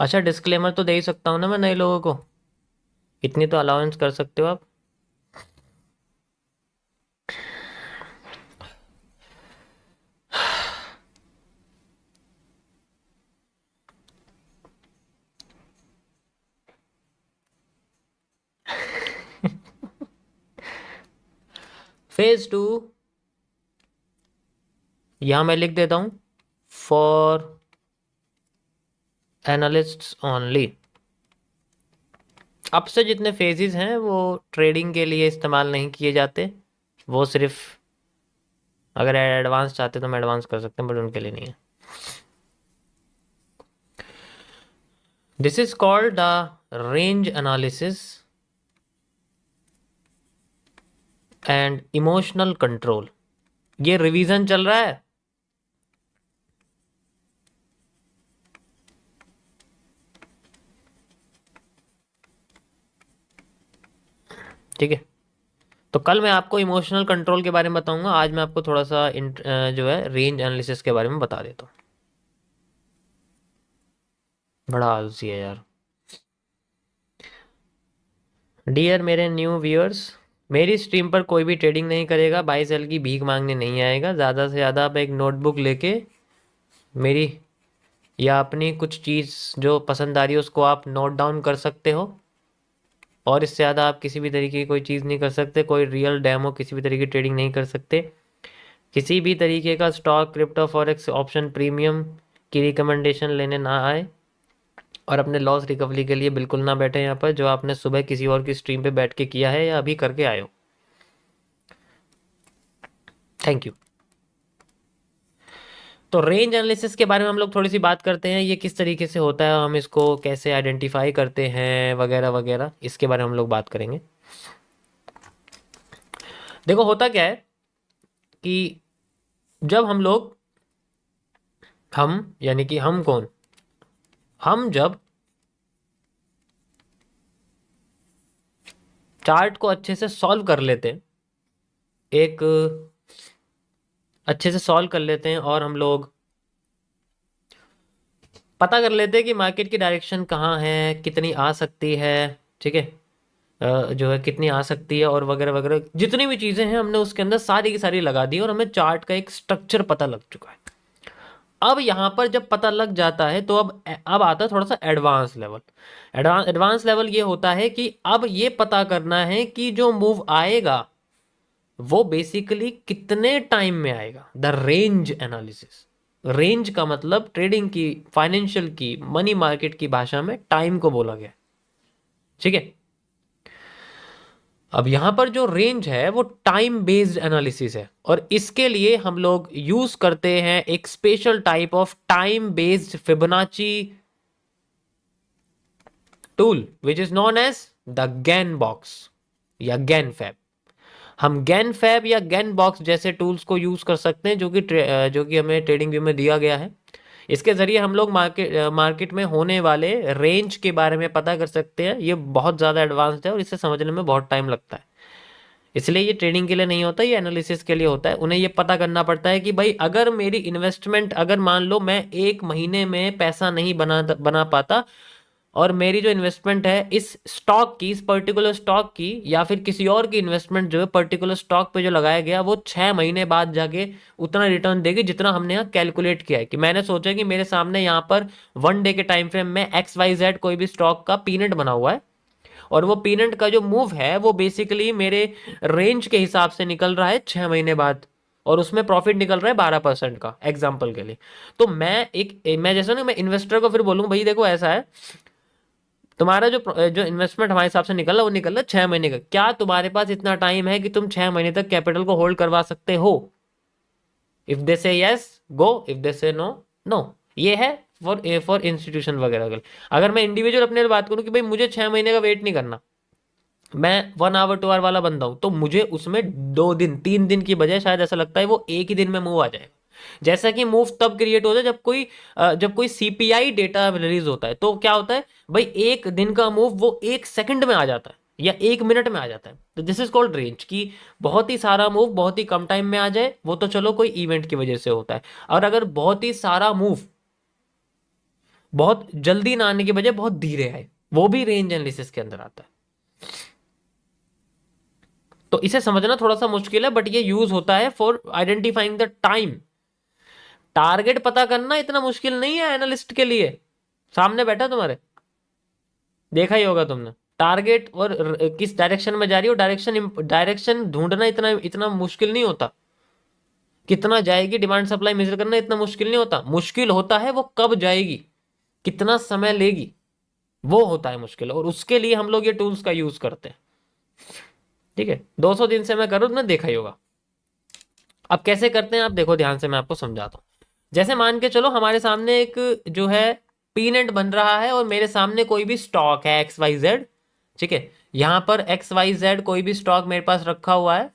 अच्छा, डिस्क्लेमर तो दे ही सकता हूँ ना मैं नए लोगों को, इतनी तो अलाउंस कर सकते हो आप। फेज 2, यहां मैं लिख देता हूं, फॉर एनालिस्ट्स ओनली। अब से जितने फेजेस हैं वो ट्रेडिंग के लिए इस्तेमाल नहीं किए जाते, वो सिर्फ अगर एडवांस चाहते तो हम एडवांस कर सकते हैं, बट उनके लिए नहीं है। This is called the range analysis and emotional control. ये रिवीजन चल रहा है। ठीक है, तो कल मैं आपको इमोशनल कंट्रोल के बारे में बताऊंगा, आज मैं आपको थोड़ा सा जो है रेंज एनालिसिस के बारे में बता देता हूँ। बड़ा आलसी है यार। डियर मेरे न्यू व्यूअर्स, मेरी स्ट्रीम पर कोई भी ट्रेडिंग नहीं करेगा, 22 साल की भीख मांगने नहीं आएगा। ज़्यादा से ज़्यादा आप एक नोटबुक लेके मेरी या अपनी कुछ चीज़ जो पसंद आ रही है उसको आप नोट डाउन कर सकते हो, और इससे ज़्यादा आप किसी भी तरीके की कोई चीज़ नहीं कर सकते। कोई रियल डेमो किसी भी तरीके की ट्रेडिंग नहीं कर सकते। किसी भी तरीके का stock, crypto, forex, option, premium की रिकमेंडेशन लेने ना आए, और अपने लॉस रिकवरी के लिए बिल्कुल ना बैठे यहाँ पर, जो आपने सुबह किसी और की स्ट्रीम पे बैठ के किया है या अभी करके आए हो। Thank you. तो रेंज एनालिसिस के बारे में हम लोग थोड़ी सी बात करते हैं, ये किस तरीके से होता है, हम इसको कैसे आइडेंटिफाई करते हैं, वगैरह वगैरह, इसके बारे में हम लोग बात करेंगे। देखो होता क्या है कि जब हम लोग, हम यानी कि हम कौन, हम जब चार्ट को अच्छे से सॉल्व कर लेते हैं, एक अच्छे से सॉल्व कर लेते हैं, और हम लोग पता कर लेते हैं कि मार्केट की डायरेक्शन कहाँ है, कितनी आ सकती है, ठीक है, जो है कितनी आ सकती है, और वगैरह वगैरह, जितनी भी चीज़ें हैं हमने उसके अंदर सारी की सारी लगा दी, और हमें चार्ट का एक स्ट्रक्चर पता लग चुका है। अब यहाँ पर जब पता लग जाता है तो अब आता है थोड़ा सा एडवांस लेवल। एडवांस लेवल ये होता है कि अब ये पता करना है कि जो मूव आएगा वो बेसिकली कितने टाइम में आएगा, द रेंज एनालिसिस। रेंज का मतलब ट्रेडिंग की, फाइनेंशियल की, मनी मार्केट की भाषा में टाइम को बोला गया। ठीक है, अब यहां पर जो रेंज है वो टाइम बेस्ड एनालिसिस है, और इसके लिए हम लोग यूज करते हैं एक special type of time based Fibonacci tool which is known as the Gann box या गैन फैब। हम गैन फैब या गैन बॉक्स जैसे टूल्स को यूज कर सकते हैं, जो कि हमें ट्रेडिंग व्यू में दिया गया है। इसके जरिए हम लोग मार्केट में होने वाले रेंज के बारे में पता कर सकते हैं। ये बहुत ज़्यादा एडवांस्ड है और इसे समझने में बहुत टाइम लगता है, इसलिए ये ट्रेडिंग के लिए नहीं होता, ये एनालिसिस के लिए होता है। उन्हें ये पता करना पड़ता है कि भाई अगर मेरी इन्वेस्टमेंट, अगर मान लो मैं एक महीने में पैसा नहीं बना पाता, और मेरी जो इन्वेस्टमेंट है इस स्टॉक की, इस पर्टिकुलर स्टॉक की, या फिर किसी और की इन्वेस्टमेंट जो है पर्टिकुलर स्टॉक पे जो लगाया गया, वो 6 महीने बाद जाके उतना रिटर्न देगी जितना हमने यहाँ कैलकुलेट किया है। कि मैंने सोचा कि मेरे सामने यहाँ पर 1 डे के टाइम फ्रेम में XYZ कोई भी स्टॉक का पीनट बना हुआ है, और वो पीनट का जो मूव है वो बेसिकली मेरे रेंज के हिसाब से निकल रहा है 6 महीने बाद, और उसमें प्रॉफिट निकल रहा है 12% का, एग्जाम्पल के लिए। तो मैं जैसे ना, मैं इन्वेस्टर को फिर बोलूंगा भाई देखो ऐसा है, तुम्हारा जो जो इन्वेस्टमेंट हमारे हिसाब से निकल रहा है वो निकल रहा है 6 महीने का, क्या तुम्हारे पास इतना टाइम है कि तुम 6 महीने तक कैपिटल को होल्ड करवा सकते हो? इफ दे से यस, गो, इफ दे से नो, नो। ये है फॉर इंस्टीट्यूशन वगैरह के लिए। अगर मैं इंडिविजुअल अपने लिए बात करूं कि भाई मुझे 6 महीने का वेट नहीं करना, मैं 1 आवर 2 आवर वाला बंदा हूं, तो मुझे उसमें 2 दिन 3 दिन की बजाय शायद ऐसा लगता है वो एक ही दिन में मूव आ जाएगा। जैसा कि मूव तब क्रिएट होता है जब कोई CPI डेटा रिलीज होता है, तो क्या होता है भाई, एक दिन का मूव वो 1 सेकंड में आ जाता है या 1 मिनट में आ जाता है। तो दिस इज कॉल्ड रेंज, की बहुत ही सारा मूव बहुत ही कम टाइम में आ जाए, वो तो चलो कोई इवेंट की वजह से होता है। और अगर बहुत ही सारा मूव बहुत जल्दी ना आने की बजाय बहुत धीरे आए, वो भी रेंज एनालिसिस के अंदर आता है। तो इसे समझना थोड़ा सा मुश्किल है, बट ये यूज होता है for identifying the time. Target पता करना इतना मुश्किल नहीं है एनालिस्ट के लिए। सामने बैठा तुम्हारे, देखा ही होगा तुमने, टारगेट और किस डायरेक्शन में जा रही हो, डायरेक्शन डायरेक्शन ढूंढना इतना इतना मुश्किल नहीं होता। कितना जाएगी डिमांड सप्लाई मेजर करना इतना मुश्किल नहीं होता। मुश्किल होता है वो कब जाएगी, कितना समय लेगी, वो होता है मुश्किल। और उसके लिए हम लोग ये टूल्स का यूज करते हैं। ठीक है, 200 दिन से मैं करूँ, तुमने देखा ही होगा। अब कैसे करते हैं आप देखो ध्यान से, मैं आपको समझाता हूँ। जैसे मान के चलो हमारे सामने एक जो है पीनेट बन रहा है, और मेरे सामने कोई भी स्टॉक है एक्स वाई जेड। ठीक है, यहां पर एक्स वाई जेड कोई भी स्टॉक मेरे पास रखा हुआ है,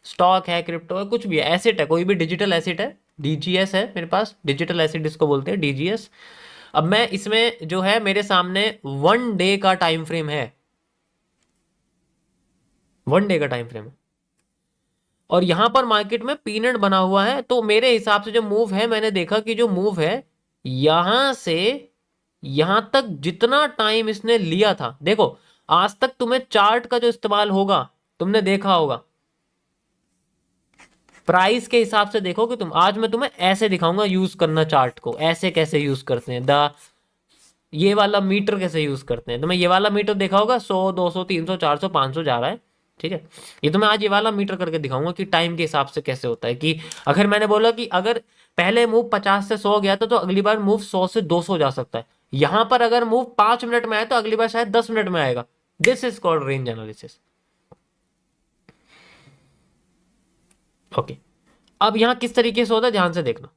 स्टॉक है, क्रिप्टो है, कुछ भी है, एसेट है, कोई भी डिजिटल एसेट है, डीजीएस है मेरे पास, डिजिटल एसेट इसको बोलते हैं, डीजीएस। अब मैं इसमें जो है मेरे सामने 1 डे का टाइम फ्रेम है, 1 डे का टाइम फ्रेम है, और यहां पर मार्केट में पीनट बना हुआ है। तो मेरे हिसाब से जो मूव है, मैंने देखा कि जो मूव है यहां से यहां तक जितना टाइम इसने लिया था, देखो आज तक तुम्हें चार्ट का जो इस्तेमाल होगा तुमने देखा होगा, प्राइस के हिसाब से देखो कि तुम, आज मैं तुम्हें ऐसे दिखाऊंगा यूज करना चार्ट को, ऐसे कैसे यूज करते हैं, ये वाला मीटर कैसे यूज करते हैं। तुम्हें ये वाला मीटर देखा होगा, 100 200 300 400 500 जा रहा है। ठीक है, ये तो मैं आज ये वाला मीटर करके दिखाऊंगा कि टाइम के हिसाब से कैसे होता है। कि अगर मैंने बोला कि अगर पहले मूव 50 से 100 गया था, तो अगली बार मूव 100 से 200 जा सकता है। यहां पर अगर मूव 5 मिनट में आया तो अगली बार शायद 10 मिनट में आएगा। This is called range analysis. Okay, अब यहां किस तरीके से होता है ध्यान से देखना।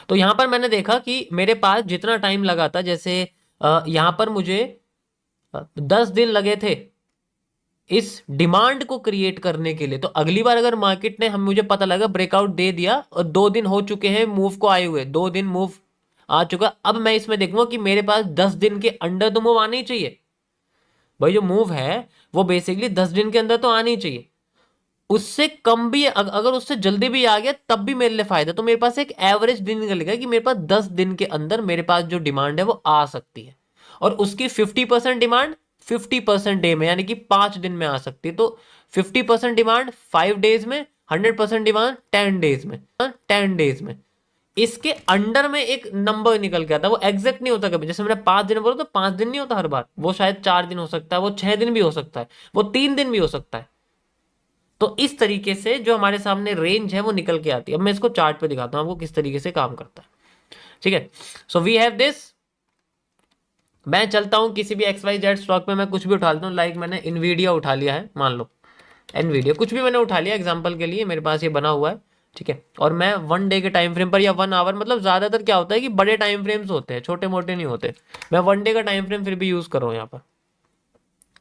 तो यहां पर मैंने देखा कि मेरे पास जितना टाइम लगा था, जैसे यहां पर मुझे 10 दिन लगे थे इस डिमांड को क्रिएट करने के लिए। तो अगली बार अगर मार्केट ने, हम मुझे पता लगा ब्रेकआउट दे दिया और 2 दिन हो चुके हैं मूव को आए हुए, 2 दिन मूव आ चुका, अब मैं इसमें देखूंगा कि मेरे पास 10 दिन के अंडर तो मूव आनी चाहिए। भाई जो मूव है वो बेसिकली 10 दिन के अंदर तो आनी चाहिए। उससे कम भी अगर उससे जल्दी भी आ गया तब भी मेरे लिए फायदा। तो मेरे पास एक एवरेज दिन निकलेगा कि मेरे पास 10 दिन के अंदर मेरे पास जो डिमांड है वो आ सकती है, और उसकी 50% डिमांड 50% डे में, यानी कि 5 दिन में आ सकती है। तो 50% डिमांड 5 डेज में, 100% डिमांड 10 डेज में, 10 डेज में। इसके अंडर में एक नंबर निकल के आता है, वो एग्जैक्ट नहीं होता कभी। जैसे मैंने 5 दिन बोला तो 5 दिन नहीं होता हर बार, वो शायद 4 दिन हो सकता है, वो 6 दिन भी हो सकता है, वो 3 दिन भी हो सकता है। तो इस तरीके से जो हमारे सामने रेंज है वो निकल के आती है। अब मैं इसको चार्ट पे दिखाता हूं आपको किस तरीके से काम करता है। ठीक है, सो वी हैव दिस। मैं चलता हूं किसी भी एक्स वाई जेड स्टॉक पे, मैं कुछ भी उठा लेता हूं, लाइक मैंने इनवीडिया उठा लिया है, मान लो एनवीडिया, कुछ भी मैंने उठा लिया एग्जांपल के लिए, मेरे पास ये बना हुआ है। ठीक है, और मैं 1 डे के टाइम फ्रेम पर या 1 आवर, मतलब ज्यादातर क्या होता है कि बड़े टाइम फ्रेम्स होते हैं, छोटे मोटे नहीं होते। मैं 1 डे का टाइम फ्रेम फिर भी यूज कर रहा हूं यहाँ पर।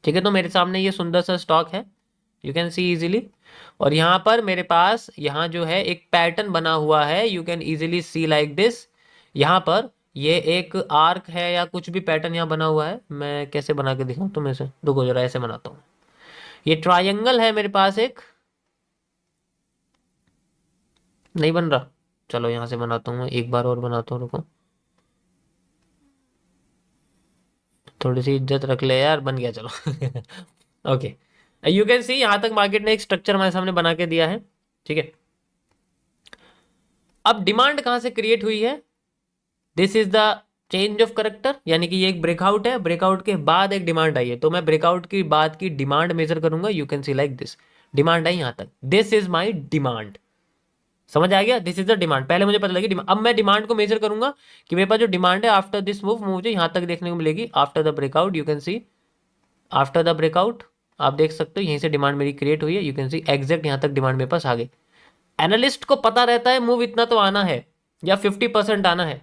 ठीक है, तो मेरे सामने ये सुंदर सा स्टॉक है, यू कैन सी इजीली। और यहाँ पर मेरे पास यहाँ जो है एक पैटर्न बना हुआ है, you can easily C like this. यहाँ पर ये एक आर्क है या कुछ भी पैटर्न यहाँ बना हुआ है, मैं कैसे बना के दिखाऊँ तुम्हें से, रुको जरा ऐसे बनाता हूँ। ये ट्रायंगल है मेरे पास एक, नहीं बन रहा, चलो यहाँ से बनाता हूँ, एक बार और बनाता हूँ, रुको थोड़ी सी इज्जत रख ले यार, बन गया चलो। ओके, यू कैन सी यहाँ तक मार्केट ने एक स्ट्रक्चर हमारे सामने बना के दिया है। ठीक है, अब डिमांड कहां से क्रिएट हुई है, this is the change of character, यानी कि ये एक ब्रेकआउट है, ब्रेकआउट के बाद एक डिमांड आई है। तो मैं ब्रेकआउट की बाद की डिमांड मेजर करूंगा, you can see like this, demand आई यहां तक, दिस इज माई डिमांड। समझ आ गया, दिस इज द डिमांड, पहले मुझे पता लगी। अब मैं डिमांड को मेजर करूंगा कि मेरे पास जो डिमांड है आफ्टर दिस मूव, मुझे यहां तक देखने को मिलेगी after the breakout, you can C after the breakout, आप देख सकते हो यहीं से डिमांड मेरी क्रिएट हुई है, यू कैन सी एग्जैक्ट यहां तक डिमांड मेरे पास आ गई। एनालिस्ट को पता रहता है मूव इतना तो आना है या 50% आना है,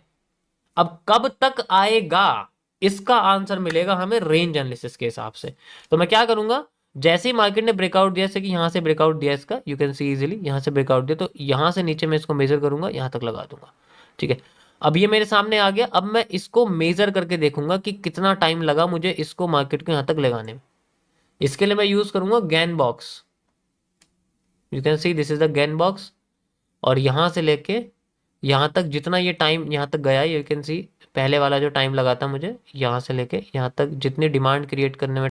अब कब तक आएगा इसका आंसर मिलेगा हमें रेंज एनालिसिस के हिसाब से। तो मैं क्या करूंगा, जैसे ही मार्केट ने ब्रेकआउट दिया, जैसे कि यहां से ब्रेकआउट दिया इसका, यू कैन सी इजीली यहां से ब्रेकआउट दिया, तो यहां से नीचे मैं इसको मेजर करूंगा, यहां तक लगा दूंगा। ठीक है, अब ये मेरे सामने आ गया। अब मैं इसको मेजर करके देखूंगा कि कितना टाइम लगा मुझे इसको मार्केट को यहां तक लगाने में। इसके लिए मैं यूज करूंगा Gann box, you can see this is the Gann box, और यहां से लेके यहाँ तक जितना ये टाइम यहाँ तक गया, यू कैन सी पहले वाला जो टाइम लगा था मुझे यहाँ से लेके यहाँ तक, जितनी डिमांड क्रिएट करने में